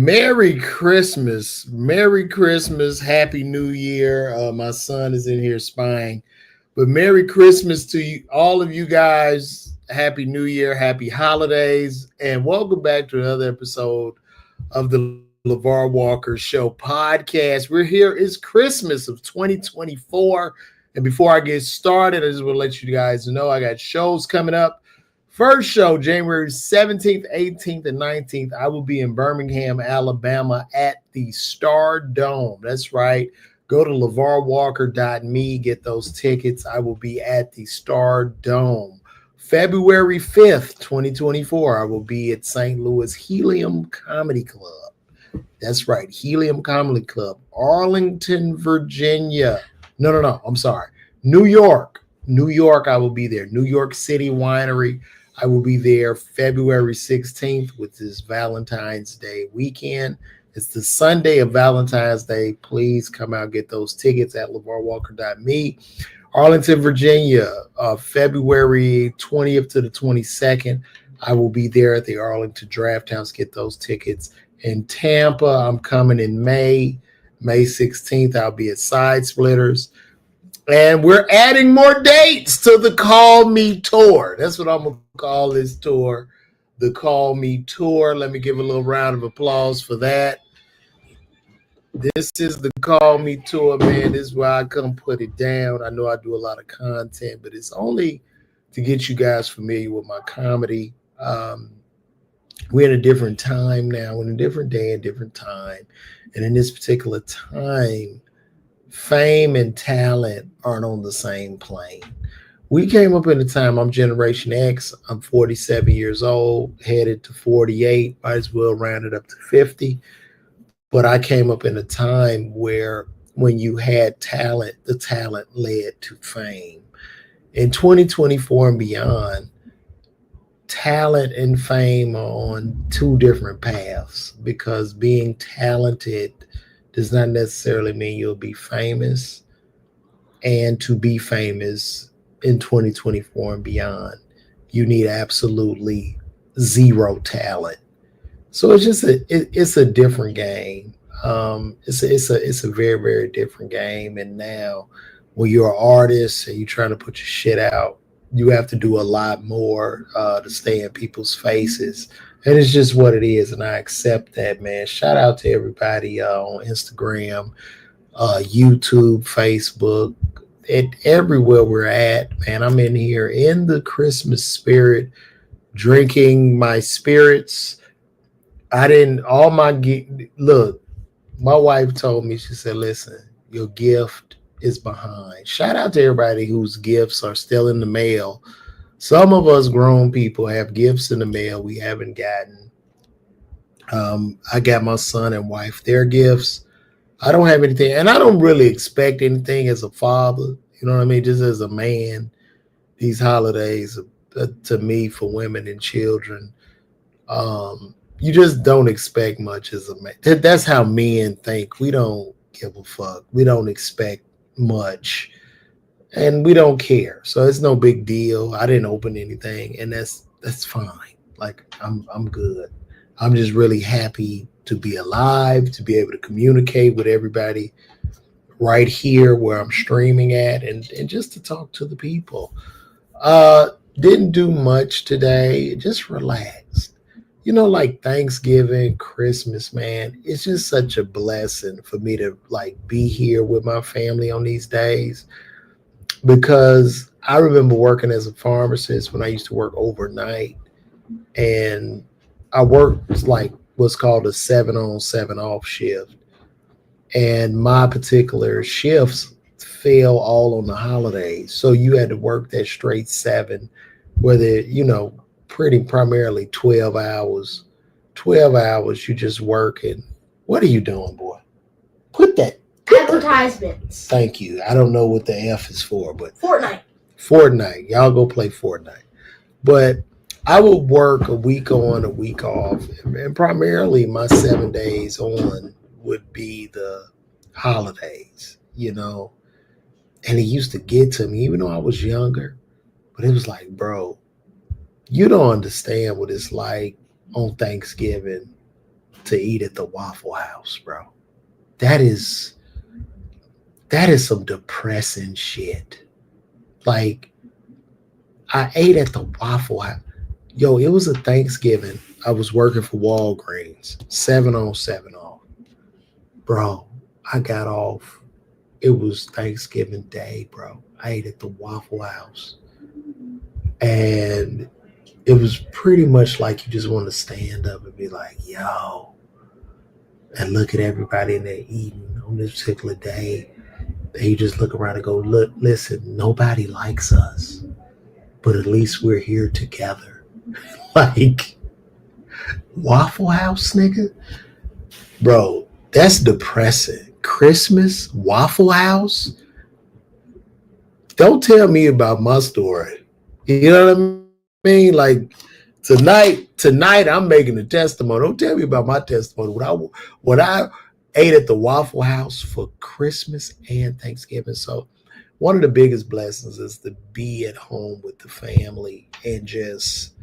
Merry Christmas. Merry Christmas. Happy New Year. My son is in here spying. But Merry Christmas to you, all of you guys. Happy New Year. Happy holidays. And welcome back to another episode of the LeVar Walker Show podcast. We're here. It's Christmas of 2024. And before I get started, I just want to let you guys know I got shows coming up. First show, January 17th, 18th, and 19th, I will be in Birmingham, Alabama at the Star Dome. That's right. Go to LeVarWalker.me, get those tickets. I will be at the Star Dome. February 5th, 2024, I will be at St. Louis Helium Comedy Club. That's right, Helium Comedy Club, Arlington, Virginia. No, I'm sorry. New York, I will be there. New York City Winery. I will be there February 16th with this Valentine's Day weekend. It's the Sunday of Valentine's Day. Please come out and get those tickets at LeVarWalker.me. Arlington, Virginia, February 20th to the 22nd. I will be there at the Arlington Draft House. Get those tickets. In Tampa, I'm coming in May 16th. I'll be at Side Splitters. And we're adding more dates to the Call Me Tour. That's what I'm going to call this tour, the Call Me Tour. Let me give a little round of applause for that. This is the Call Me Tour, man. This is where I come put it down. I know I do a lot of content, but it's only to get you guys familiar with my comedy. We're in a different time now. We're in a different day, a different time. And in this particular time, fame and talent aren't on the same plane. We came up in a time, I'm Generation X, I'm 47 years old, headed to 48, might as well round it up to 50. But I came up in a time where when you had talent, the talent led to fame. In 2024 and beyond, talent and fame are on two different paths because being talented does not necessarily mean you'll be famous. And to be famous in 2024 and beyond, you need absolutely zero talent. So it's just it's a different game. It's a very, very different game. And now when you're an artist and you're trying to put your shit out, you have to do a lot more to stay in people's faces. And it's just what it is, and I accept that, man. Shout out to everybody on Instagram, YouTube, Facebook, and everywhere we're at, man. I'm in here in the Christmas spirit, drinking my spirits. Look, my wife told me, she said, listen, your gift is behind. Shout out to everybody whose gifts are still in the mail. Some of us grown people have gifts in the mail we haven't gotten. I got my son and wife their gifts. I don't have anything, and I don't really expect anything as a father. You know what I mean? Just as a man, these holidays to me for women and children, you just don't expect much as a man. That's how men think. We don't give a fuck. We don't expect much. And we don't care. So it's no big deal. I didn't open anything, and that's fine. Like I'm good. I'm just really happy to be alive, to be able to communicate with everybody right here where I'm streaming at, and just to talk to the people. Didn't do much today, just relaxed. You know, like Thanksgiving, Christmas, man, it's just such a blessing for me to like be here with my family on these days. Because I remember working as a pharmacist when I used to work overnight, and I worked like what's called a 7-on, 7-off shift. And my particular shifts fell all on the holidays. So you had to work that straight 7, whether, pretty primarily 12 hours. 12 hours, you just working. What are you doing, boy? Put that. Advertisements. Thank you. I don't know what the F is for, but Fortnite. Y'all go play Fortnite. But I would work a week on, a week off, and primarily my 7 days on would be the holidays, And it used to get to me, even though I was younger. But it was like, bro, you don't understand what it's like on Thanksgiving to eat at the Waffle House, bro. That is some depressing shit. Like, I ate at the Waffle House. Yo, it was a Thanksgiving. I was working for Walgreens, 7 on, 7 off. Bro, I got off. It was Thanksgiving Day, bro. I ate at the Waffle House. And it was pretty much like you just want to stand up and be like, yo, and look at everybody in there eating on this particular day. And you just look around and go, look, listen, nobody likes us, but at least we're here together. Like, Waffle House, nigga? Bro, that's depressing. Christmas, Waffle House? Don't tell me about my story. You know what I mean? Like, tonight I'm making a testimony. Don't tell me about my testimony. What I ate at the Waffle House for Christmas and Thanksgiving. So one of the biggest blessings is to be at home with the family and just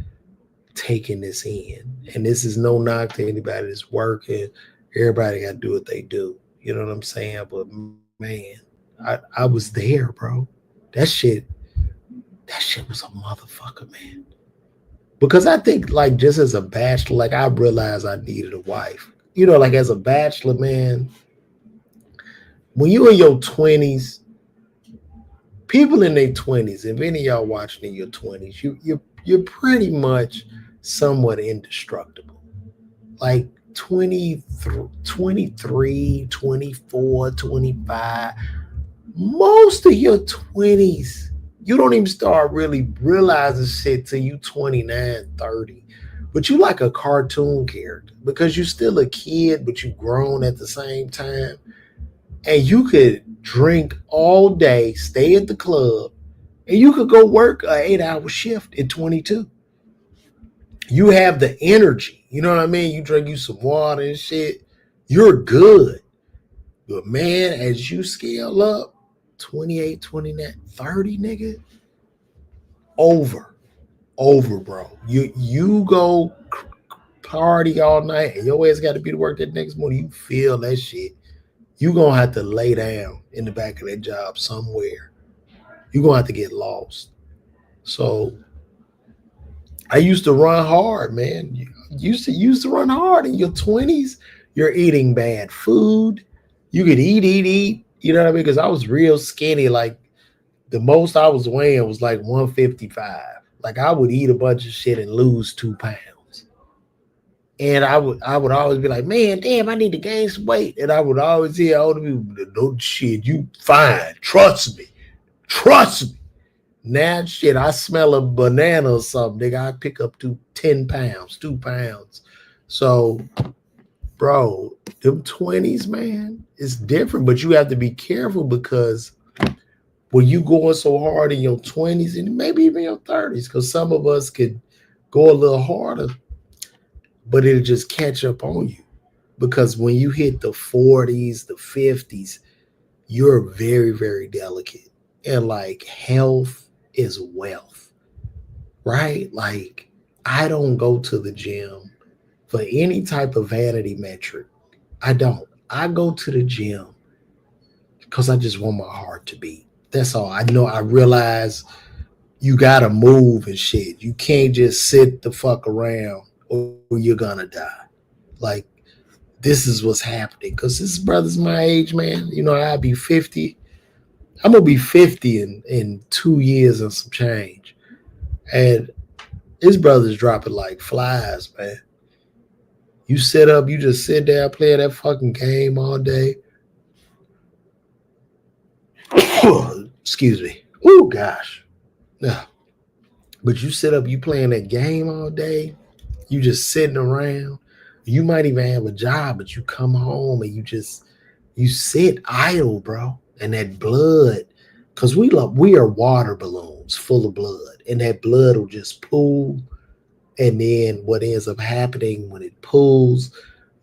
taking this in. And this is no knock to anybody that's working. Everybody got to do what they do. You know what I'm saying? But man, I was there, bro. That shit was a motherfucker, man. Because I think, like, just as a bachelor, like, I realized I needed a wife. You know, like, as a bachelor, man, when you're in your 20s, people in their 20s, if any of y'all watching in your 20s, you're pretty much somewhat indestructible. Like 23, 24, 25, most of your 20s, you don't even start really realizing shit till you 29, 30. But you like a cartoon character because you're still a kid, but you grown at the same time. And you could drink all day, stay at the club, and you could go work an 8-hour shift at 22. You have the energy. You know what I mean? You drink you some water and shit. You're good. But man, as you scale up, 28, 29, 30, nigga, over, bro. You go party all night and your ass got to be to work that next morning. You feel that shit. You gonna have to lay down in the back of that job somewhere. You gonna have to get lost. So I used to run hard, man. You used to run hard in your 20s. You're eating bad food. You could eat. You know what I mean? Because I was real skinny. Like, the most I was weighing was like 155. Like, I would eat a bunch of shit and lose 2 pounds. And I would always be like, man, damn, I need to gain some weight. And I would always hear older people, no shit, you fine. Trust me. Now, shit, I smell a banana or something, nigga, I pick up to 10 pounds, 2 pounds. So, bro, them 20s, man, it's different. But you have to be careful because when you going so hard in your 20s and maybe even your 30s, because some of us could go a little harder, but it'll just catch up on you. Because when you hit the 40s, the 50s, you're very, very delicate. And like, health is wealth, right? Like, I don't go to the gym for any type of vanity metric. I don't. I go to the gym because I just want my heart to beat. That's all. I know. I realize you got to move and shit. You can't just sit the fuck around or you're going to die. Like, this is what's happening. Because this brother's my age, man. You know, I'll be 50. I'm going to be 50 in 2 years and some change. And his brother's dropping like flies, man. You sit up, you just sit there, play that fucking game all day. Excuse me. Oh, gosh. No. But you sit up, you playing that game all day. You just sitting around. You might even have a job, but you come home and you sit idle, bro. And that blood, because we are water balloons full of blood. And that blood will just pool. And then what ends up happening when it pools,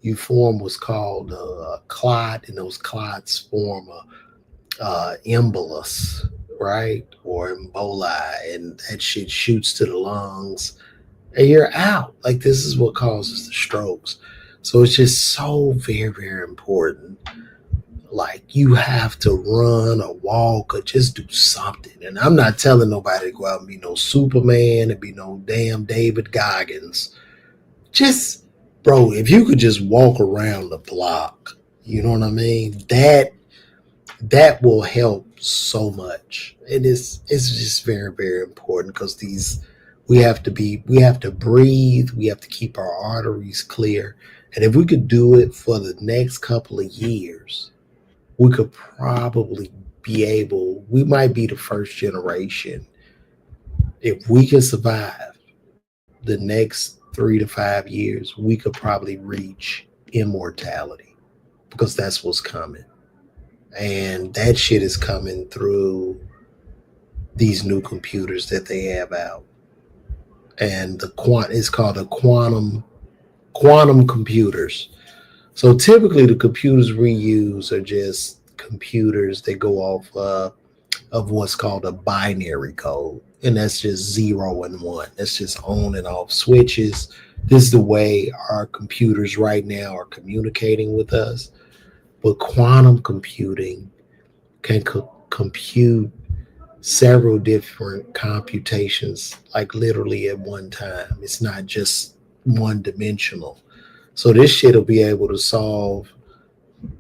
you form what's called a clot, and those clots form a embolus, right? Or emboli, and that shit shoots to the lungs, and you're out. Like, this is what causes the strokes. So it's just so very, very important. Like you have to run or walk or just do something. And I'm not telling nobody to go out and be no Superman and be no damn David Goggins. Just, bro, if you could just walk around the block, you know what I mean? That will help so much. And it's just very, very important because we have to breathe, we have to keep our arteries clear. And if we could do it for the next couple of years, we could probably we might be the first generation. If we can survive the next 3 to 5 years, we could probably reach immortality because that's what's coming. And that shit is coming through these new computers that they have out. And it's called the quantum computers. So typically the computers we use are just computers that go off of what's called a binary code. And that's just 0 and 1. That's just on and off switches. This is the way our computers right now are communicating with us. But quantum computing can compute several different computations, like literally at one time. It's not just one dimensional. So this shit will be able to solve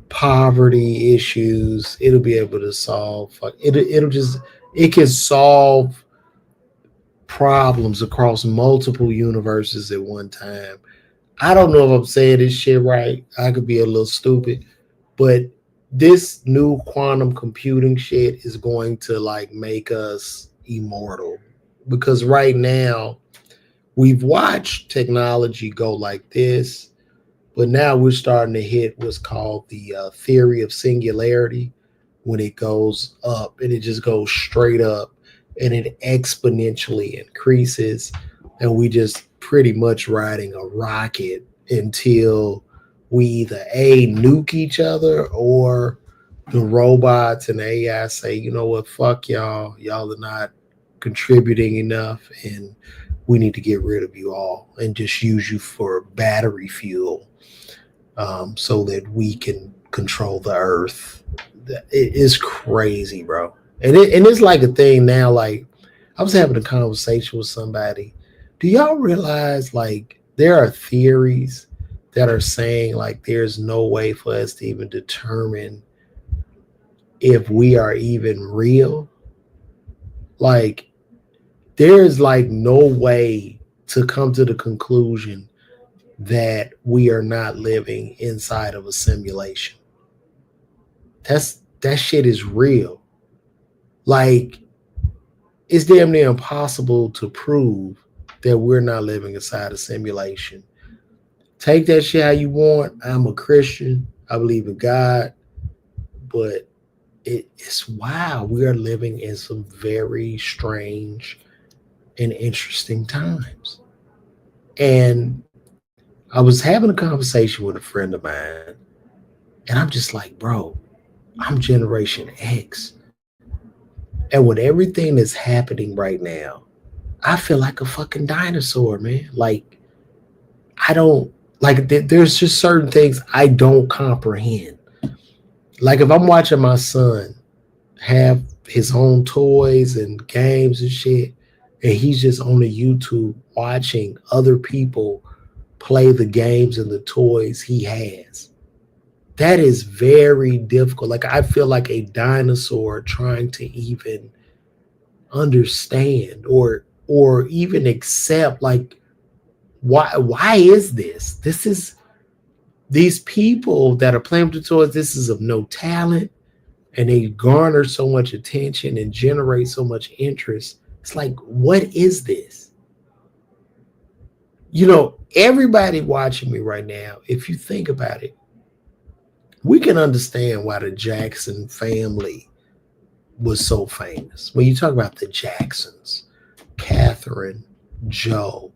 poverty issues. It'll be able to solve. It can solve problems across multiple universes at one time. I don't know if I'm saying this shit right. I could be a little stupid, but this new quantum computing shit is going to like make us immortal because right now we've watched technology go like this, but now we're starting to hit what's called the theory of singularity when it goes up and it just goes straight up and it exponentially increases. And we just pretty much riding a rocket until we either A, nuke each other or the robots and the AI say, you know what, fuck y'all. Y'all are not contributing enough and we need to get rid of you all and just use you for battery fuel so that we can control the earth. It is crazy, bro. And it's like a thing now. Like I was having a conversation with somebody. Do y'all realize like there are theories that are saying like there's no way for us to even determine if we are even real? Like there's like no way to come to the conclusion that we are not living inside of a simulation. That shit is real. Like it's damn near impossible to prove that we're not living inside a simulation. Take that shit how you want. I'm a Christian. I believe in God, but it's wow. We are living in some very strange and interesting times. And I was having a conversation with a friend of mine, and I'm just like, bro, I'm Generation X. And with everything that's happening right now, I feel like a fucking dinosaur, man. Like, I don't, like, there's just certain things I don't comprehend. Like, if I'm watching my son have his own toys and games and shit, and he's just on the YouTube watching other people play the games and the toys he has. That is very difficult. Like I feel like a dinosaur trying to even understand or even accept like why is this? This is these people that are playing with the toys, this is of no talent and they garner so much attention and generate so much interest. It's like, what is this? You know, everybody watching me right now, if you think about it, we can understand why the Jackson family was so famous. When you talk about the Jacksons, Catherine, Joe,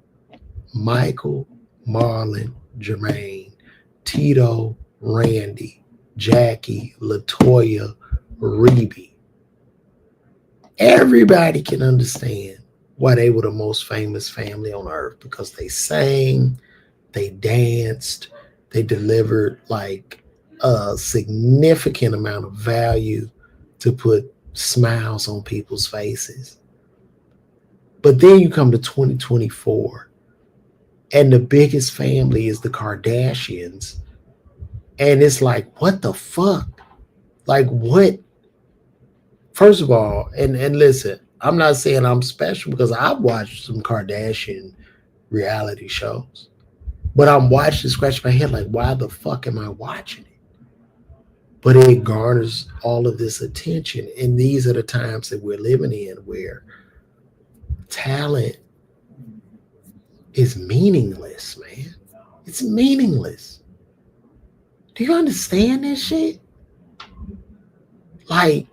Michael, Marlon, Jermaine, Tito, Randy, Jackie, Latoya, Reby. Everybody can understand why they were the most famous family on earth because they sang, they danced, They delivered like a significant amount of value to put smiles on people's faces. But then you come to 2024, and the biggest family is the Kardashians. And it's like, what the fuck? Like, what? First of all, and listen, I'm not saying I'm special because I've watched some Kardashian reality shows, but I'm watching, scratch my head, like, why the fuck am I watching it? But it garners all of this attention. And these are the times that we're living in where talent is meaningless, man. It's meaningless. Do you understand this shit? Like,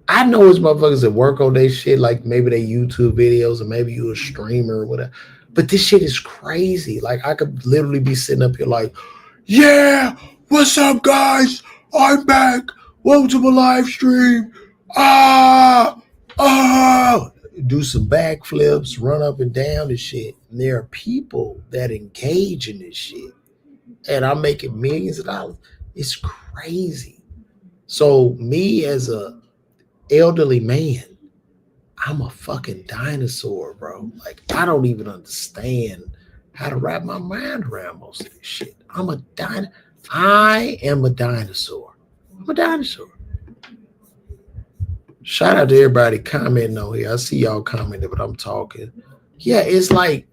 I know it's motherfuckers that work on their shit, like maybe they YouTube videos or maybe you a streamer or whatever. But this shit is crazy. Like, I could literally be sitting up here like, yeah, what's up, guys? I'm back. Welcome to my live stream. Ah, do some backflips, run up and down and shit. And there are people that engage in this shit. And I'm making millions of dollars. It's crazy. So me as a elderly man, I'm a fucking dinosaur, bro. Like, I don't even understand how to wrap my mind around most of this shit. I am a dinosaur. I'm a dinosaur. Shout out to everybody commenting on here. I see y'all commenting, but I'm talking. Yeah, it's like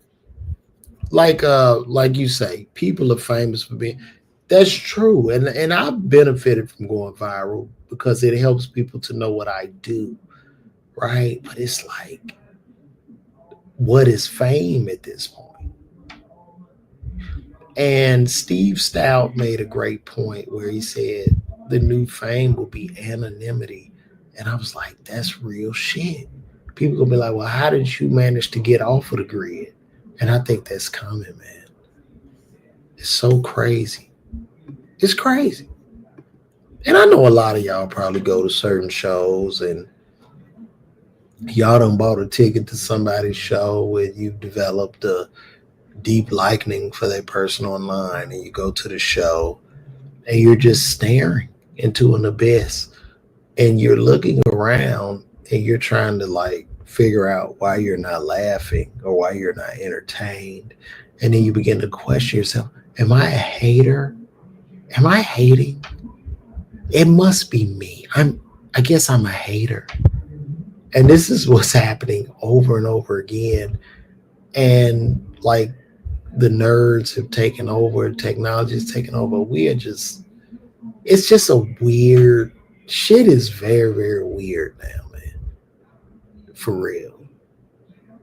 you say, people are famous for being. That's true, and I've benefited from going viral because it helps people to know what I do, right? But it's like, what is fame at this point? And Steve Stout made a great point where he said the new fame will be anonymity, and I was like, that's real shit. People gonna be like, well, how did you manage to get off of the grid? And I think that's coming, man. It's so crazy. It's crazy. And I know a lot of y'all probably go to certain shows and y'all done bought a ticket to somebody's show and you've developed a deep liking for that person online, and you go to the show and you're just staring into an abyss and you're looking around and you're trying to like figure out why you're not laughing or why you're not entertained. And then you begin to question yourself, am I a hater? Am I hating? It must be me. I guess I'm a hater. And this is what's happening over and over again. And like, the nerds have taken over, technology has taken over. It's just a weird shit, is very, very weird now, man. For real.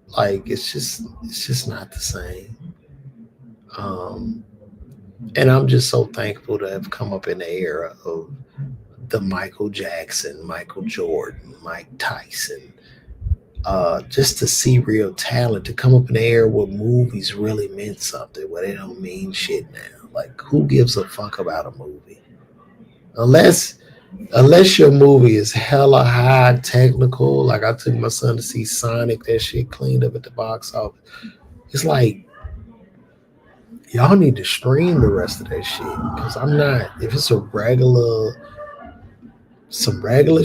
Like, it's just not the same. And I'm just so thankful to have come up in the era of the Michael Jackson, Michael Jordan, Mike Tyson. Just to see real talent, to come up in the era where movies really meant something, where they don't mean shit now. Like, who gives a fuck about a movie? Unless your movie is hella high technical. Like, I took my son to see Sonic, that shit cleaned up at the box office. It's like, y'all need to stream the rest of that shit. Because I'm not, if it's some regular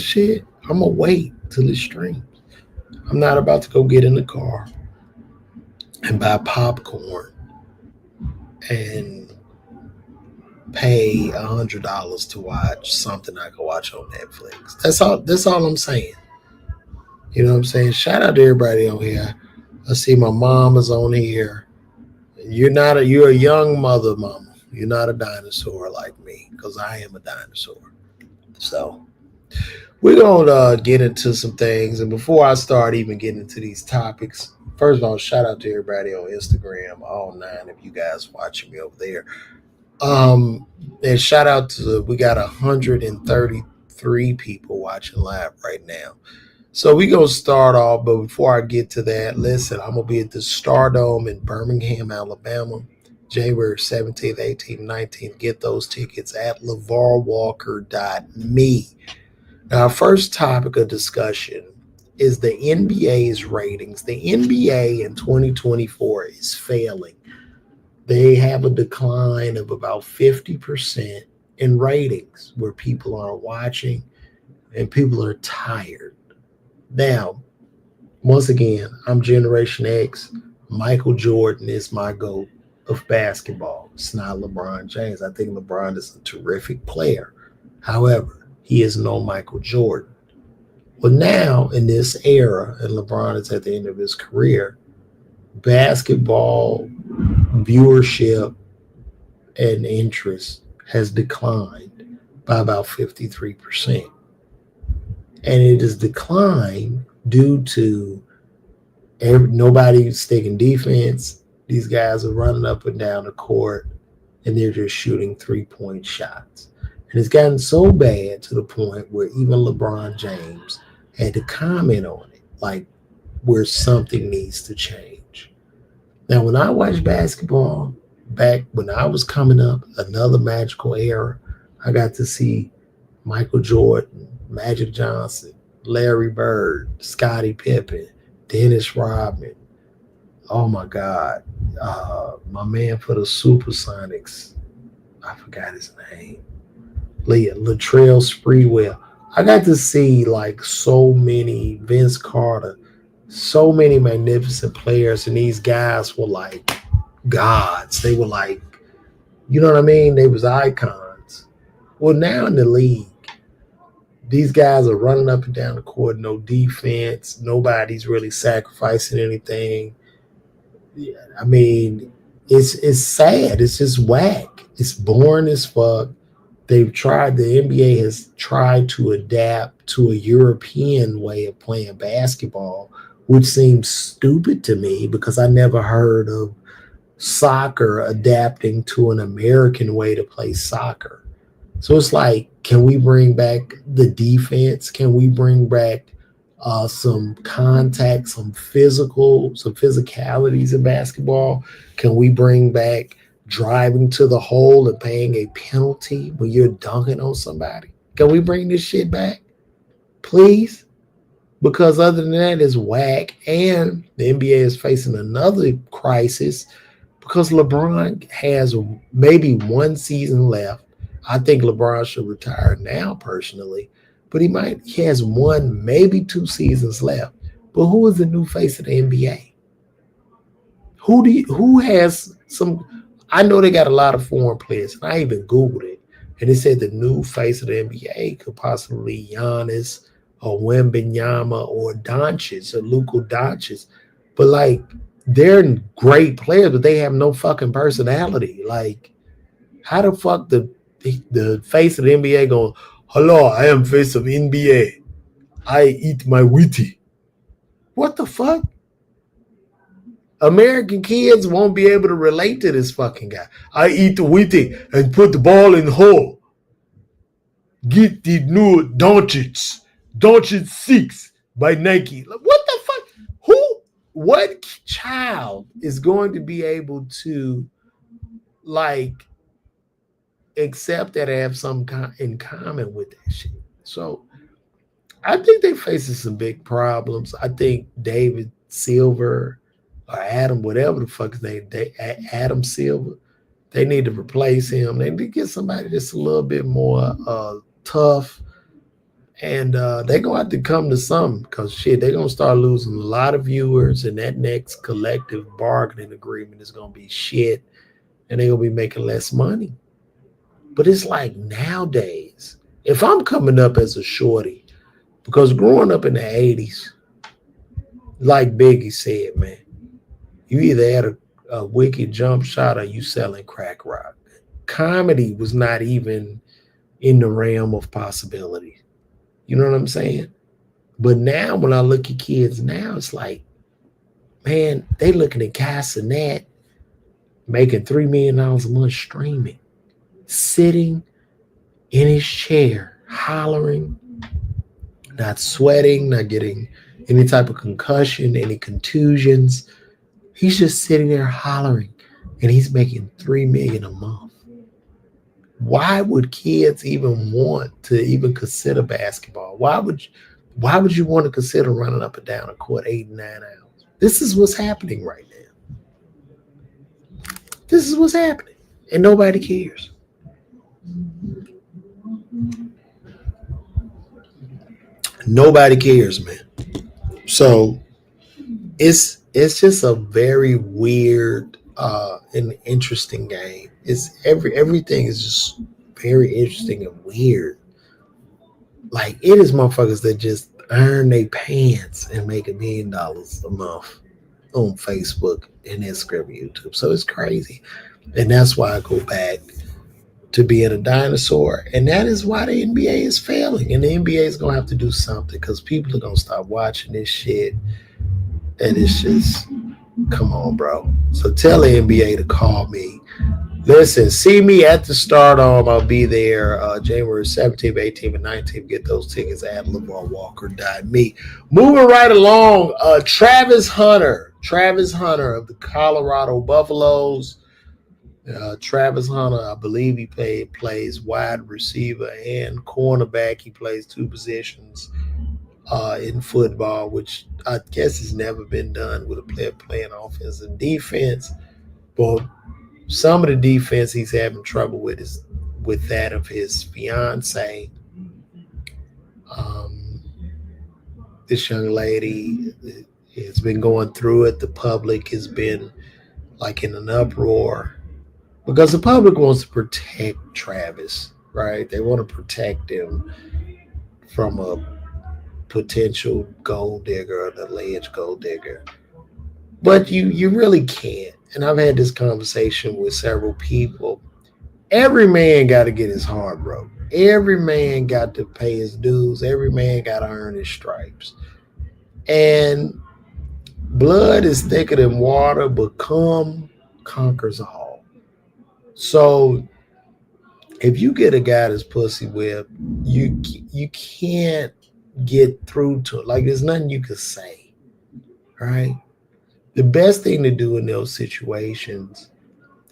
shit, I'm going to wait till it streams. I'm not about to go get in the car and buy popcorn and pay $100 to watch something I can watch on Netflix. That's all I'm saying. You know what I'm saying? Shout out to everybody on here. I see my mom is on here. You're a young mother, mama. You're not a dinosaur like me, because I am a dinosaur. So we're gonna get into some things. And before I start even getting into these topics, first of all, shout out to everybody on Instagram, all 9 of you guys watching me over there. And shout out to, we got 133 people watching live right now. So we gonna start off, but before I get to that, listen, I'm gonna be at the Stardome in Birmingham, Alabama, January 17th, 18th, 19th. Get those tickets at LeVarWalker.me. Now, our first topic of discussion is the NBA's ratings. The NBA in 2024 is failing. they have a decline of about 50% in ratings where people aren't watching and people are tired. Now, once again, I'm Generation X. Michael Jordan is my GOAT of basketball. It's not LeBron James. I think LeBron is a terrific player. However, he is no Michael Jordan. Well, now in this era, and LeBron is at the end of his career, basketball viewership and interest has declined by about 53%. And it has declined due to nobody sticking defense. These guys are running up and down the court and they're just shooting 3-point shots. And it's gotten so bad to the point where even LeBron James had to comment on it, like where something needs to change. Now, when I watch basketball, back when I was coming up, another magical era, I got to see Michael Jordan, Magic Johnson, Larry Bird, Scottie Pippen, Dennis Rodman. Oh my God. My man for the Supersonics. I forgot his name. Latrell Sprewell. I got to see like so many Vince Carter, so many magnificent players, and these guys were like gods. They were like, you know what I mean? They was icons. Well, now in the league, these guys are running up and down the court, no defense. Nobody's really sacrificing anything. Yeah, I mean, it's sad. It's just whack. It's boring as fuck. The NBA has tried to adapt to a European way of playing basketball, which seems stupid to me because I never heard of soccer adapting to an American way to play soccer. So it's like, can we bring back the defense? Can we bring back some contact, some physicalities in basketball? Can we bring back driving to the hole and paying a penalty when you're dunking on somebody? Can we bring this shit back, please? Because other than that, it's whack. And the NBA is facing another crisis because LeBron has maybe one season left. I think LeBron should retire now, personally, but he has one, maybe 2 seasons left. But who is the new face of the NBA? Who has some? I know they got a lot of foreign players, and I even Googled it, and it said the new face of the NBA could possibly Giannis or Wembanyama or Doncic or Luka Doncic. But like, they're great players, but they have no fucking personality. Like, how the fuck the face of the NBA going, hello, I am face of NBA. I eat my wheatie. What the fuck? American kids won't be able to relate to this fucking guy. I eat the wheatie and put the ball in the hole. Get the new Doncic. Doncic 6 by Nike. What the fuck? What child is going to be able to like accept that I have some in common with that shit? So I think they're facing some big problems. I think David Silver or Adam, whatever the fuck his name, Adam Silver, they need to replace him. They need to get somebody that's a little bit more tough. And they're going to have to come to something because shit, they're going to start losing a lot of viewers, and that next collective bargaining agreement is going to be shit, and they're going to be making less money. But it's like nowadays, if I'm coming up as a shorty, because growing up in the 80s, like Biggie said, man, you either had a wicked jump shot or you selling crack rock. Comedy was not even in the realm of possibility. You know what I'm saying? But now when I look at kids now, it's like, man, they looking at Cassinet making $3 million a month streaming, sitting in his chair, hollering, not sweating, not getting any type of concussion, any contusions. He's just sitting there hollering, and he's making $3 million a month. Why would kids even want to even consider basketball? Why would you want to consider running up and down a court 8 and 9 hours? This is what's happening right now. This is what's happening, and nobody cares. Nobody cares, man. So it's just a very weird and interesting game. It's everything is just very interesting and weird. Like it is motherfuckers that just earn their pants and make $1 million a month on Facebook and Instagram and YouTube. So it's crazy. And that's why I go back to being a dinosaur. And that is why the NBA is failing. And the NBA is gonna have to do something because people are gonna stop watching this shit. And it's just come on, bro. So tell the NBA to call me. Listen, see me at the Stardom. I'll be there January 17th, 18th, and 19th. Get those tickets at LeVar.Walker.me. Moving right along, Travis Hunter of the Colorado Buffaloes. Travis Hunter, I believe he plays wide receiver and cornerback. He plays two positions in football, which I guess has never been done with a player playing offense and defense. But some of the defense he's having trouble with is with that of his fiance. This young lady has been going through it. The public has been like in an uproar because the public wants to protect Travis, right? They want to protect him from a potential gold digger or an alleged gold digger. But you really can't. And I've had this conversation with several people. Every man got to get his heart broke. Every man got to pay his dues. Every man got to earn his stripes. And blood is thicker than water, but cum conquers all. So if you get a guy that's pussy whipped, you can't get through to it. Like there's nothing you can say, right? The best thing to do in those situations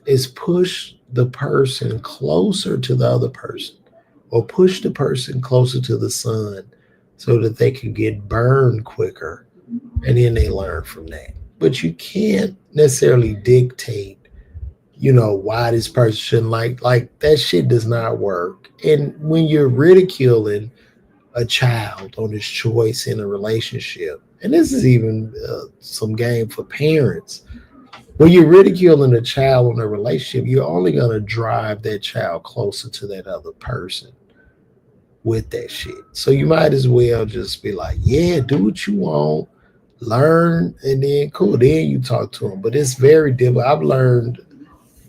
is push the person closer to the other person or push the person closer to the sun so that they can get burned quicker and then they learn from that. But you can't necessarily dictate, why this person shouldn't like that shit does not work. And when you're ridiculing a child on his choice in a relationship, and this is even some game for parents. When you're ridiculing a child in a relationship, you're only going to drive that child closer to that other person with that shit. So you might as well just be like, yeah, do what you want, learn, and then cool. Then you talk to them. But it's very difficult. I've learned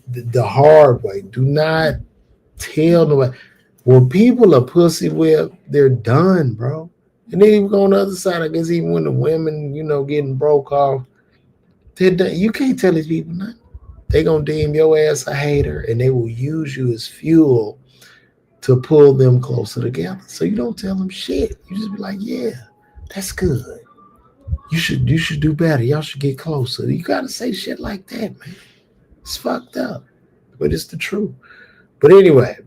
the hard way. Do not tell nobody. When people are pussy whipped, they're done, bro. And then even go on the other side, I guess even when the women, getting broke off, they're done. You can't tell these people nothing. They gonna deem your ass a hater, and they will use you as fuel to pull them closer together. So you don't tell them shit. You just be like, yeah, that's good. You should do better. Y'all should get closer. You gotta say shit like that, man. It's fucked up, but it's the truth. But anyway,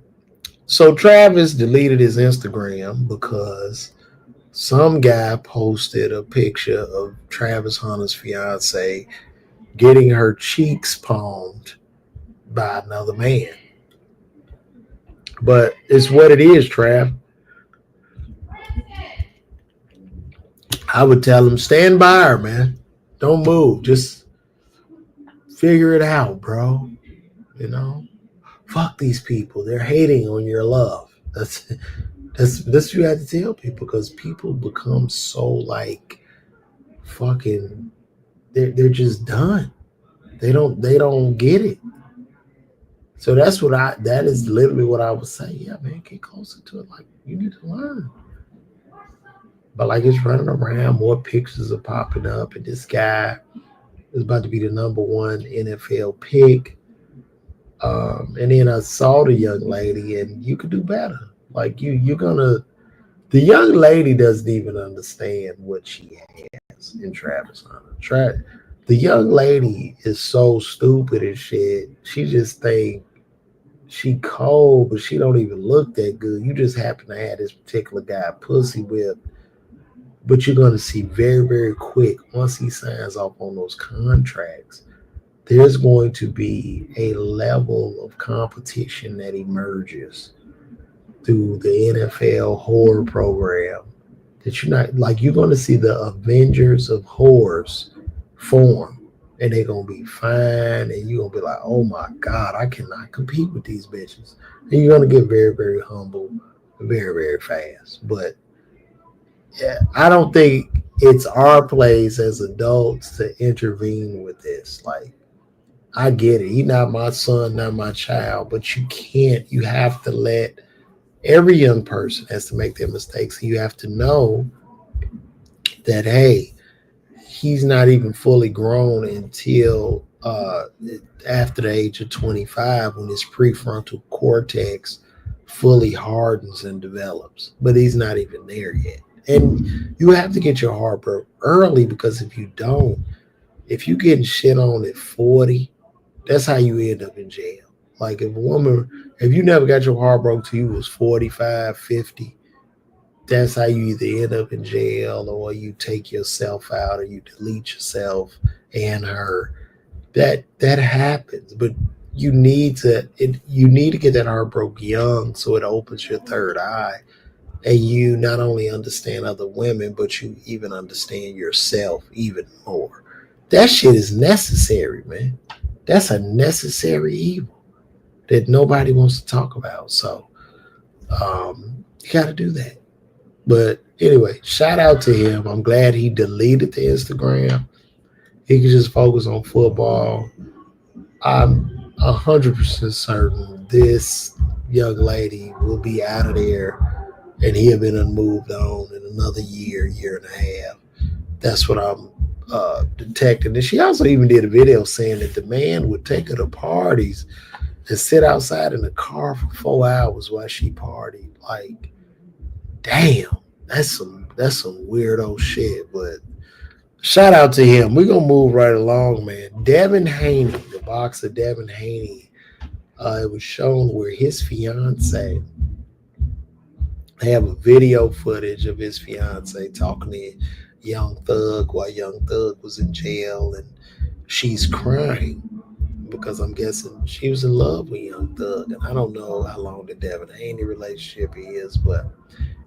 so Travis deleted his Instagram because some guy posted a picture of Travis Hunter's fiance getting her cheeks palmed by another man. But it's what it is, Trav. I would tell him, stand by her, man. Don't move. Just figure it out, bro. You know? Fuck these people. They're hating on your love. That's what you have to tell people because people become so like fucking they're just done. They don't get it. So that is literally what I would say. Yeah, man, get closer to it. Like you need to learn. But like it's running around, more pictures are popping up, and this guy is about to be the number one NFL pick. And then I saw the young lady, and you could do better. Like you're gonna. The young lady doesn't even understand what she has in Travis Hunter. The young lady is so stupid and shit. She just think she cold, but she don't even look that good. You just happen to have this particular guy pussy whipped, but you're gonna see very, very quick once he signs off on those contracts. there's going to be a level of competition that emerges through the NFL horror program that you're not like you're going to see the Avengers of horrors form, and they're going to be fine, and you're going to be like, oh my god, I cannot compete with these bitches, and you're going to get very very humble very very fast. But yeah, I don't think it's our place as adults to intervene with this. Like, I get it. He's not my son, not my child, but you can't. You have to let every young person has to make their mistakes. You have to know that hey, he's not even fully grown until after the age of 25 when his prefrontal cortex fully hardens and develops. But he's not even there yet. And you have to get your heart broke early because if you don't, if you getting shit on at 40, that's how you end up in jail. Like if a woman, if you never got your heart broke till you was 45, 50, that's how you either end up in jail or you take yourself out or you delete yourself and her. That happens, but you need to get that heart broke young so it opens your third eye and you not only understand other women but you even understand yourself even more. That shit is necessary, man. That's a necessary evil that nobody wants to talk about. So you got to do that. But anyway, shout out to him. I'm glad he deleted the Instagram. He could just focus on football. I'm 100% certain this young lady will be out of there and he'll been moved on in another year, year and a half. That's what I'm detecting. And she also even did a video saying that the man would take her to parties and sit outside in the car for 4 hours while she partied. Like, damn, that's some weirdo shit. But shout out to him. We're gonna move right along, man. Devin Haney, the boxer Devin Haney, it was shown where his fiance have a video footage of his fiance talking to Young Thug while Young Thug was in jail, and she's crying because I'm guessing she was in love with Young Thug, and I don't know how long the Devin Haney relationship is, but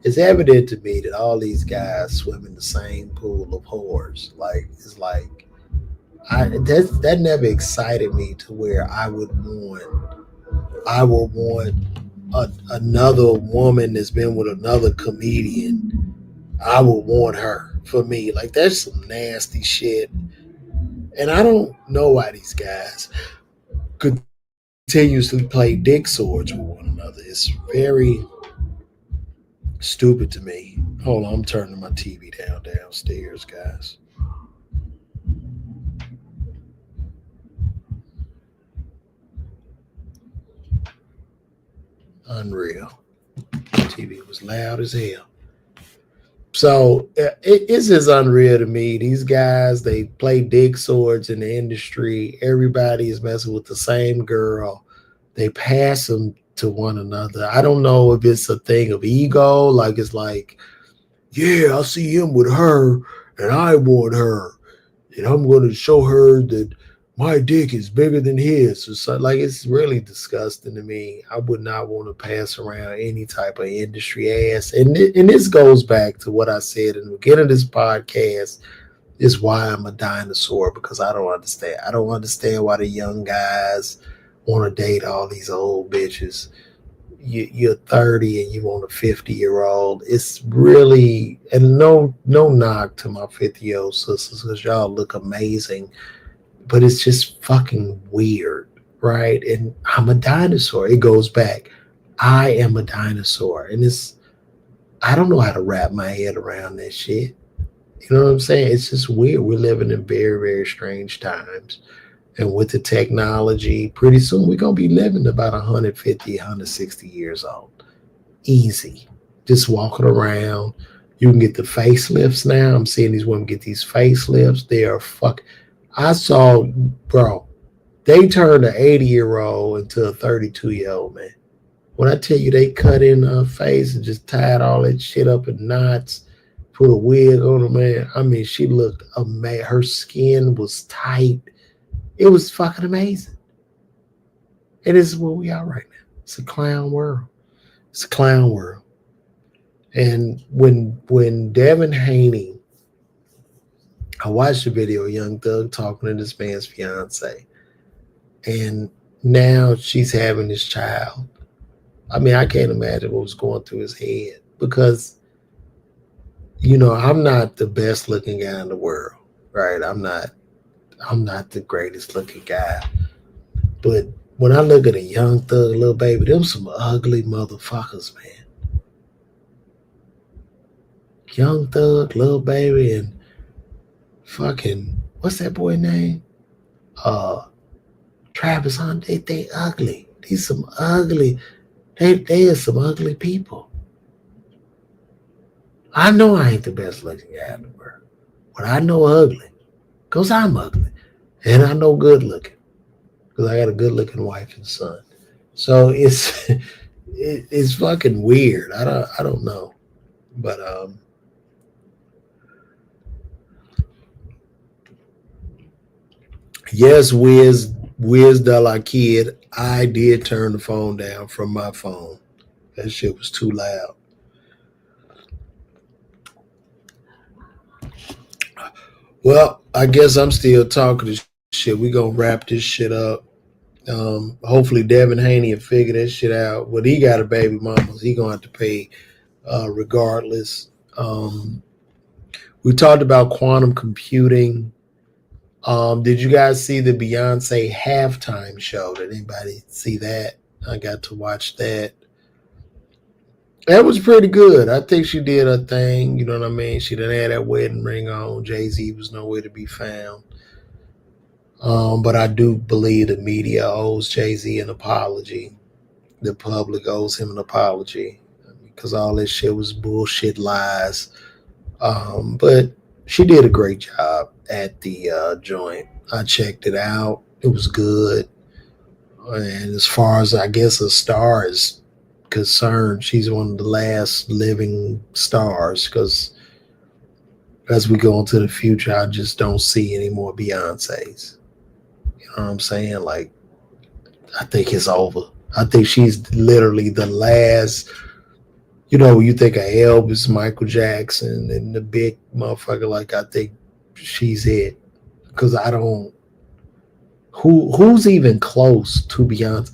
it's evident to me that all these guys swim in the same pool of whores. Like it's like that never excited me to where I would want another woman that's been with another comedian. I would want her for me. Like that's some nasty shit. And I don't know why these guys continuously play dick swords with one another. It's very stupid to me. Hold on, I'm turning my TV downstairs, guys. Unreal. TV was loud as hell. So it's just unreal to me. These guys, they play dick swords in the industry. Everybody is messing with the same girl. They pass them to one another. I don't know if it's a thing of ego. Like it's like, yeah, I see him with her, and I want her, and I'm going to show her that my dick is bigger than his. So, like it's really disgusting to me. I would not want to pass around any type of industry ass. And this goes back to what I said in the beginning of this podcast. Is why I'm a dinosaur because I don't understand. I don't understand why the young guys want to date all these old bitches. You're 30 and you want a 50-year-old. It's really and no knock to my 50-year-old sisters because y'all look amazing, but it's just fucking weird, right? And I'm a dinosaur. It goes back. I am a dinosaur, and it's I don't know how to wrap my head around that shit. You know what I'm saying? It's just weird. We're living in very very strange times. And with the technology, pretty soon we're going to be living about 150, 160 years old. Easy. Just walking around. You can get the facelifts now. I'm seeing these women get these facelifts. They are fuck. I saw, bro, they turned an 80-year-old into a 32-year-old, man. When I tell you they cut in her face and just tied all that shit up in knots, put a wig on her, man. I mean, she looked amazing. Her skin was tight. It was fucking amazing. And this is where we are right now. It's a clown world. It's a clown world. And when Devin Haney, I watched the video of Young Thug talking to this man's fiance, and now she's having this child. I mean, I can't imagine what was going through his head because, I'm not the best looking guy in the world, right? I'm not the greatest looking guy. But when I look at a Young Thug, little baby, them some ugly motherfuckers, man. Young Thug, little baby, and fucking, what's that boy name? Travis Hunt. They ugly. These some ugly. They are some ugly people. I know I ain't the best looking guy in the world, but I know ugly, cause I'm ugly, and I know good looking, cause I got a good looking wife and son. So it's fucking weird. I don't know, but yes, Wiz de la Kid, I did turn the phone down from my phone. That shit was too loud. Well, I guess I'm still talking this shit. We gonna wrap this shit up. Hopefully Devin Haney will figure that shit out. But he got a baby mama. He gonna have to pay regardless. We talked about quantum computing. Did you guys see the Beyonce halftime show? Did anybody see that? I got to watch that. That was pretty good. I think she did her thing. You know what I mean? She didn't have that wedding ring on. Jay-Z was nowhere to be found. But I do believe the media owes Jay-Z an apology. The public owes him an apology because all this shit was bullshit lies. But she did a great job at the joint. I checked it out. It was good. And as far as I guess a star is concerned, she's one of the last living stars because as we go into the future, I just don't see any more Beyoncés. You know what I'm saying? Like, I think it's over. I think she's literally the last. You think of Elvis, Michael Jackson, and the big motherfucker. Like, I think she's it. Because I don't. Who's even close to Beyonce?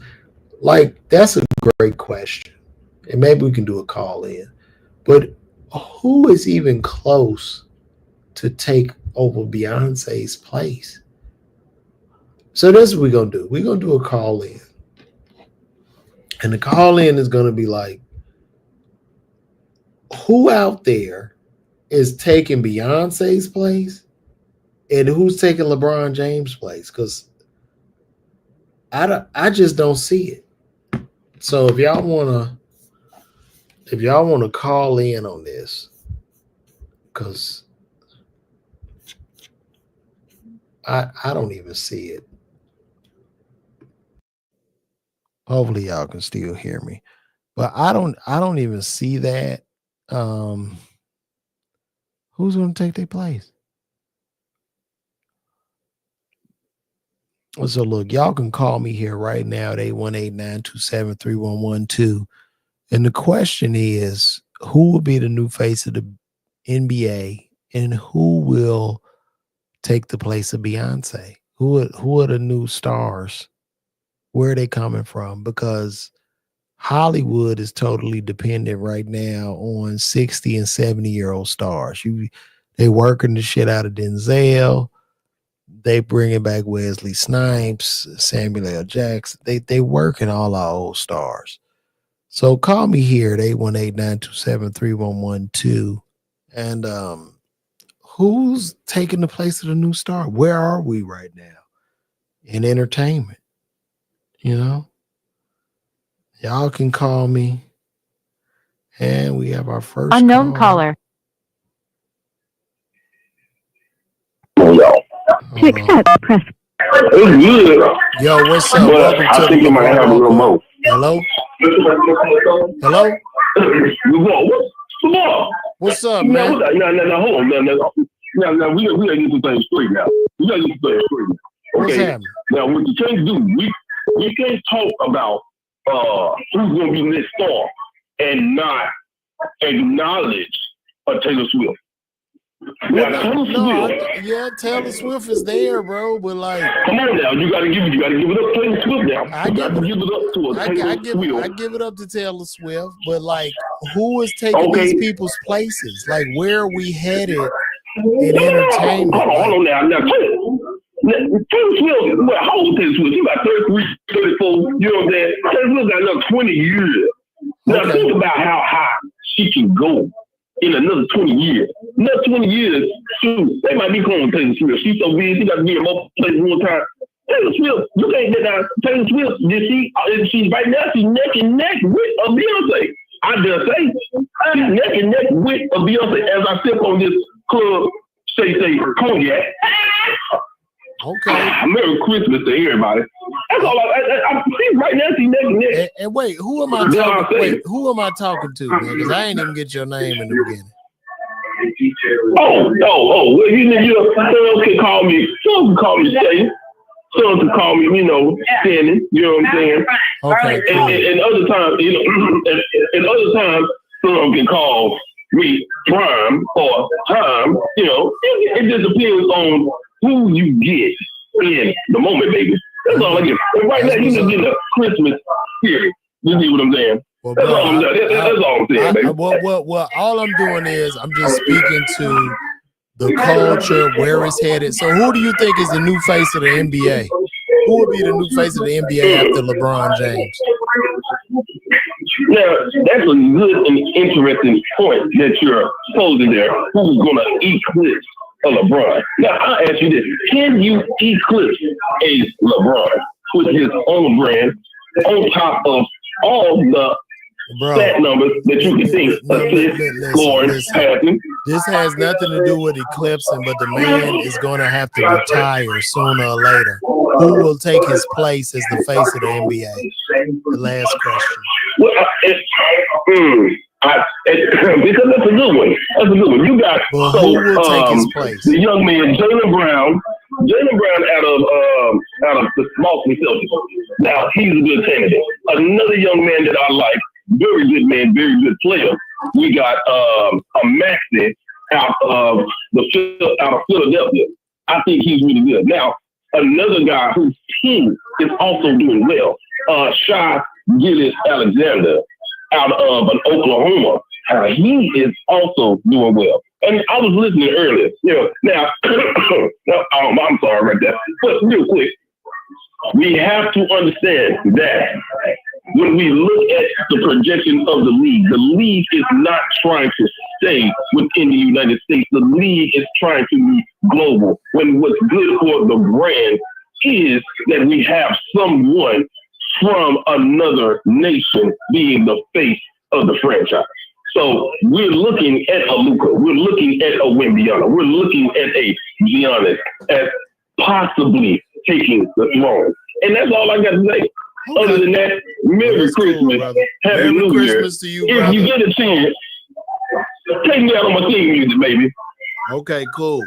Like, that's a great question. And maybe we can do a call in. But who is even close to take over Beyonce's place? So that's what we're going to do. We're going to do a call in. And the call in is going to be like, who out there is taking Beyonce's place and who's taking LeBron James' place? Because I just don't see it. So if y'all wanna call in on this, because I don't even see it. Hopefully y'all can still hear me. But I don't even see that. Who's gonna take their place? So look, y'all can call me here right now at 818-927-3112. And the question is, who will be the new face of the NBA and who will take the place of Beyonce? Who are the new stars? Where are they coming from? Because Hollywood is totally dependent right now on 60 and 70-year-old stars. They working the shit out of Denzel. They bringing back Wesley Snipes, Samuel L. Jackson. They working all our old stars. So call me here at 818-927-3112. And who's taking the place of the new star? Where are we right now in entertainment? Y'all can call me. And we have our first unknown caller. To accept, press. Yo, what's up? Welcome to the LeBron. Hello? Hello? What's up, man? No, hold on. No, we gotta get some things straight now. What's Okay. happening? Now, what you can't do, we can't talk about who's going to be next star and not acknowledge a Taylor Swift. Now, Taylor Swift is there, bro. But like, come on now, you gotta give it up to Taylor Swift now. I give it up to Taylor Swift, but like, who is taking these people's places? Like, where are we headed in entertainment? Hold on now. Now, Taylor Swift, how old is Taylor Swift? She about 33, 34, you know what I'm saying? Taylor Swift got another 20 years. Now, think about how high she can go in another 20 years. Another 20 years, shoot, they might be calling Taylor Swift. She's so big, she got to be in multiple places one time. Taylor Swift, you can't get down. Taylor Swift, she's right now, she's neck and neck with a Beyonce. I dare say, she's neck and neck with a Beyonce as I sip on this club, say, cognac. Okay. Merry Christmas to everybody. That's all I'm right now, she's neck and neck. And wait, who am I talking? Wait, who am I talking to, man? Because I ain't even get your name in the beginning. Well, someone can call me Shay. Someone can call me, Shannon. You know what I'm saying? Okay. Cool. And other times, and other times, someone can call me Prime or Time. It just depends on who you get in the moment, baby. That's all I get. And right now, you just get a Christmas spirit. You see what I'm saying? Well, that's all I'm saying, baby. Well, all I'm doing is I'm just speaking to the culture, where it's headed. So who do you think is the new face of the NBA? Who would be the new face of the NBA after LeBron James? Now, that's a good and interesting point that you're posing there. Who's going to eclipse a LeBron? Now, I'll ask you this. Can you eclipse a LeBron with his own brand on top of all the stat numbers that you can think of scoring, passing? This has nothing to do with eclipsing, but the man is going to have to retire sooner or later. Who will take his place as the face of the NBA? The last question. Well, because that's a good one. That's a good one. You got who will take his place? The young man, Jaylen Brown out of the Boston Celtics. Now he's a good candidate. Another young man that I like, very good man, very good player. We got a Maxey out of Philadelphia. I think he's really good. Now another guy whose team is also doing well, Shai Gilgeous-Alexander out of Oklahoma. He is also doing well. And I was listening earlier. Now, I'm sorry right there. But real quick, we have to understand that when we look at the projection of the league is not trying to stay within the United States. The league is trying to be global. When what's good for the brand is that we have someone from another nation being the face of the franchise. So we're looking at a Luka, we're looking at a Wembyana, we're looking at a Giannis as possibly taking the throne. And that's all I got to say. Okay. Other than that, Merry Christmas, Happy New Year. To you, if you get a chance, take me out on my theme music, baby. Okay, cool.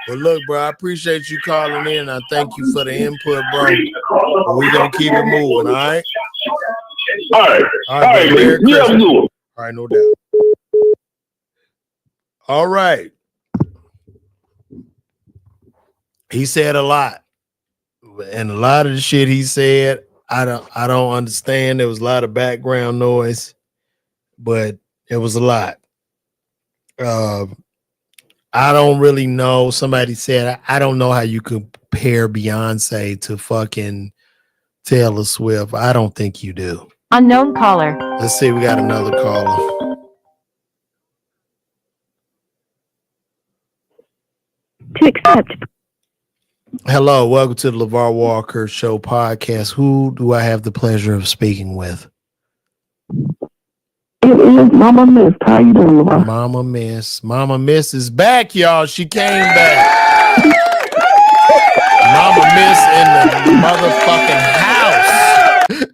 Well, look, bro, I appreciate you calling in. I thank you for the input, bro. But we're going to keep it moving, all right? All right, Merry Christmas. Christmas. All right, no doubt. All right. He said a lot. And a lot of the shit he said, I don't understand. There was a lot of background noise, but it was a lot. I don't really know. Somebody said, I don't know how you compare Beyonce to fucking Taylor Swift. I don't think you do. Unknown caller. Let's see. We got another caller. To accept. Hello. Welcome to the LeVar Walker Show podcast. Who do I have the pleasure of speaking with? It is Mama Miss. How you doing, LeVar? Mama Miss. Mama Miss is back, y'all. She came back. Mama Miss in the motherfucking house.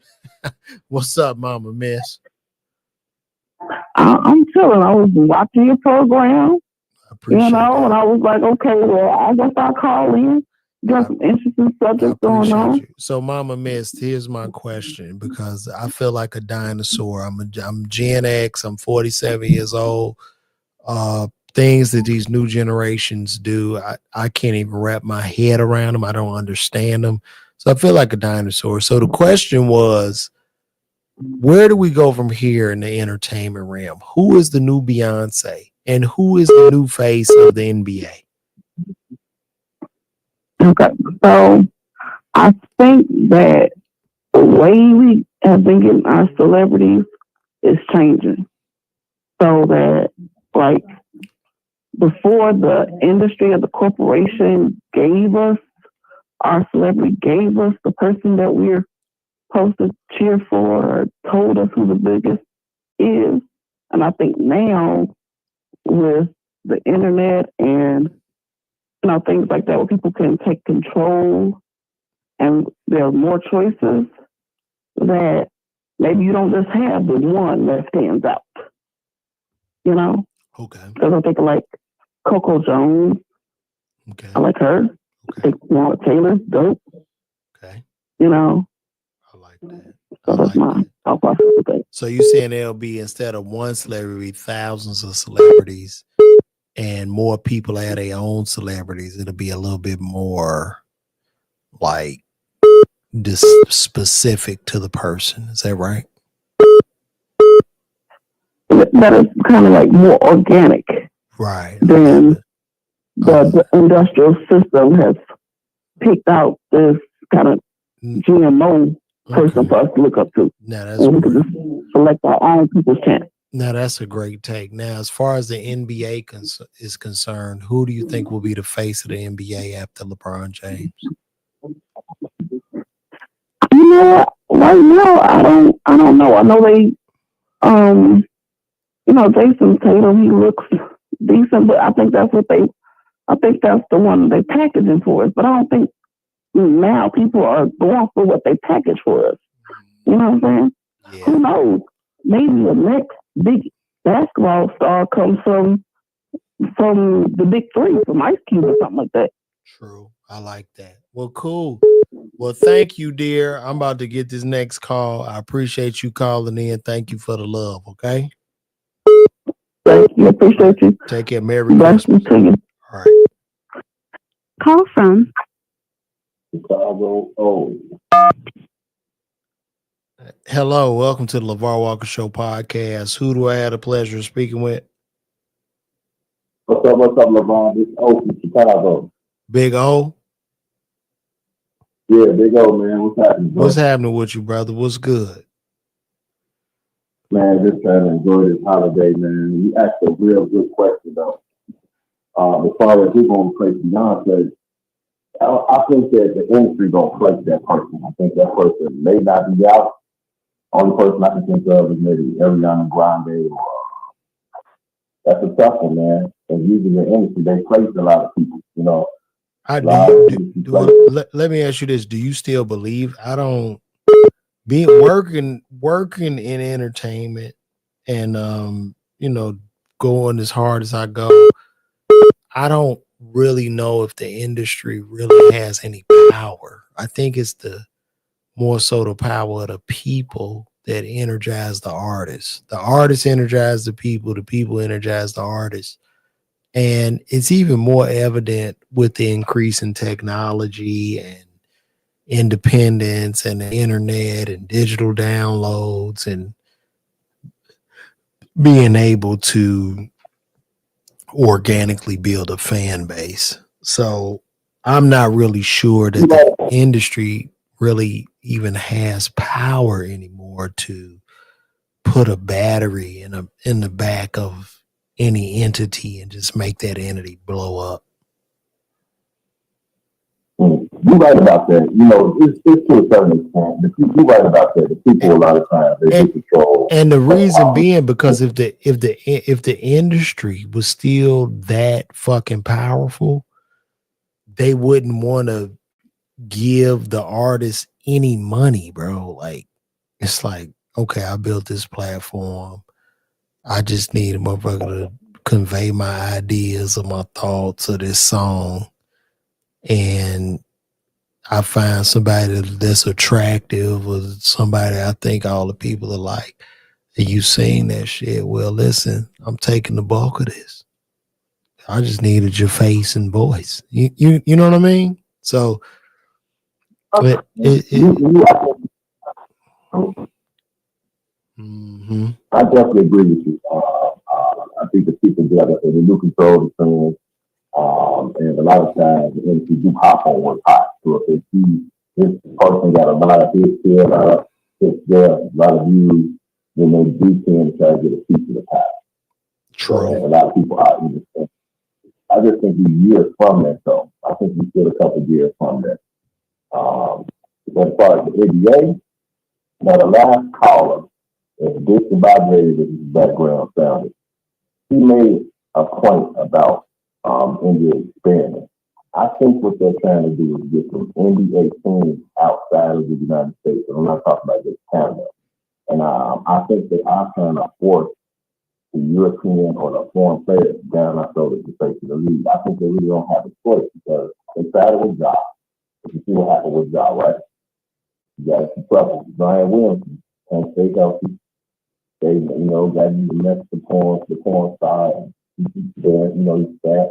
What's up, Mama Miss? I'm chilling. I was watching your program, and I was like, okay, well, I guess I'll call in got some interesting I subjects going appreciate on. you. So, Mama Mist, here's my question because I feel like a dinosaur. I'm Gen X. I'm 47 years old. Things that these new generations do, I can't even wrap my head around them. I don't understand them. So I feel like a dinosaur. So the question was, where do we go from here in the entertainment realm? Who is the new Beyonce? And who is the new face of the NBA? Okay, so I think that the way we have been getting our celebrities is changing. So that, like, before the industry or the corporation gave us our celebrity, gave us the person that we're supposed to cheer for, or told us who the biggest is. And I think now with the internet and things like that, where people can take control and there are more choices, that maybe you don't just have the one that stands out. You know? Okay. Because I think like Coco Jones, Okay. I like her. Okay. I think Marla Taylor's dope. Okay. You know? I like that. So that's my thought process with it. So you saying there'll be, instead of one celebrity, thousands of celebrities, and more people have their own celebrities. It'll be a little bit more like this specific to the person. Is that right? That is kind of like more organic. Right. Than the industrial system has picked out this kind of GMO person for us to look up to. Now that's and we can just select our own people's chance. Now that's a great take. Now, as far as the NBA is concerned, who do you think will be the face of the NBA after LeBron James? You know what? Right now, I don't know. I know they, Jason Tatum, he looks decent, but I think that's the one they packaging for us. But I don't think now people are going for what they package for us. You know what I'm saying? Yeah. Who knows? Maybe the next big basketball star comes from the big three, from Ice Cube or something like that. True. I like that. Well, cool. Well, thank you, dear. I'm about to get this next call. I appreciate you calling in. Thank you for the love, okay? Thank you. Appreciate you. Take care. Merry Christmas. To you. All right. Call from Chicago. Oh. Hello. Welcome to the LeVar Walker Show podcast. Who do I have the pleasure of speaking with? What's up, LeVar? This is O from Chicago. Big O? Yeah, Big O, man. What's happening, bro? What's happening with you, brother? What's good? Man, just trying to enjoy this holiday, man. You asked a real good question, though. As far as who's going to place Beyonce, I think that the industry going to place that person. I think that person may not be out. Only person I can think of is maybe Ariana Grande. That's a tough one, man. And usually the industry, they place a lot of people, you know. Let me ask you this. Do you still believe? I don't be working in entertainment and going as hard as I go. I don't really know if the industry really has any power. I think it's more so the power of the people that energize the artists. The artists energize the people energize the artists. And it's even more evident with the increase in technology and independence and the internet and digital downloads and being able to organically build a fan base. So I'm not really sure that the industry really even has power anymore to put a battery in the back of any entity and just make that entity blow up. You're right about that. You know, it's to a certain extent. You're right about that. The people a lot of times they control. And the reason being because if the industry was still that fucking powerful, they wouldn't want to give the artist any money, bro. Like, it's like, okay, I built this platform. I just need a motherfucker to convey my ideas or my thoughts of this song. And I find somebody that's attractive or somebody I think all the people are like, and you saying that shit. Well, listen, I'm taking the bulk of this. I just needed your face and voice. You know what I mean? So mm-hmm. I definitely agree with you. I think the people together and they do control the things. And a lot of times the industry do hop on what's hot. So if they see this person got a lot of hits here, a lot of hits there, a lot of views, then they do tend to try to get a piece of the pie. True. So, and a lot of people out in the I just think we're years from that, though. I think we're still a couple of years from that. But as far as the NBA, now the last caller, as Dick vibrated with his background sounded, he made a point about NBA experiment. I think what they're trying to do is get some NBA teams outside of the United States. And I'm not talking about just Canada. And I think they are trying to force the European or the foreign players down our shoulders to face the league. I think they really don't have a choice because they started with Ja. If you see what happened with Ja, right? You got some trouble. Brian Williamson can't stay healthy. They, got to mess the porn side. He's fat.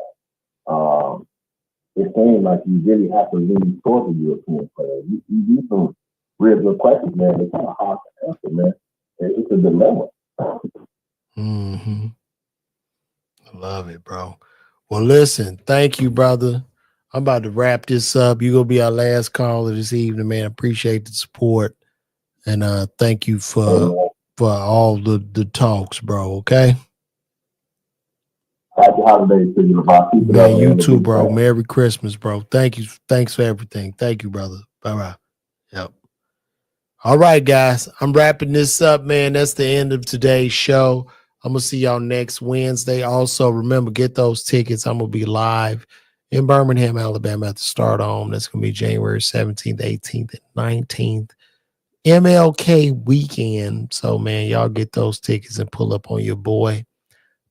It seems like you really have to lean towards the European players. You do some real good questions, man. They're kind of hard to answer, man. It's a dilemma. Mm-hmm. I love it, bro. Well, listen, thank you, brother. I'm about to wrap this up. You're gonna be our last caller this evening, man. Appreciate the support. And thank you for all the talks, bro. Okay. Happy holidays to you, man. You too, bro. Merry Christmas, bro. Thank you. Thanks for everything. Thank you, brother. Bye bye. Yep. All right, guys. I'm wrapping this up, man. That's the end of today's show. I'm gonna see y'all next Wednesday. Also, remember, get those tickets. I'm gonna be live in Birmingham, Alabama at the Start On. That's gonna be January 17th, 18th, and 19th. MLK weekend. So, man, y'all get those tickets and pull up on your boy.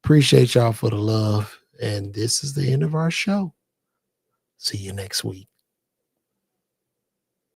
Appreciate y'all for the love. And this is the end of our show. See you next week.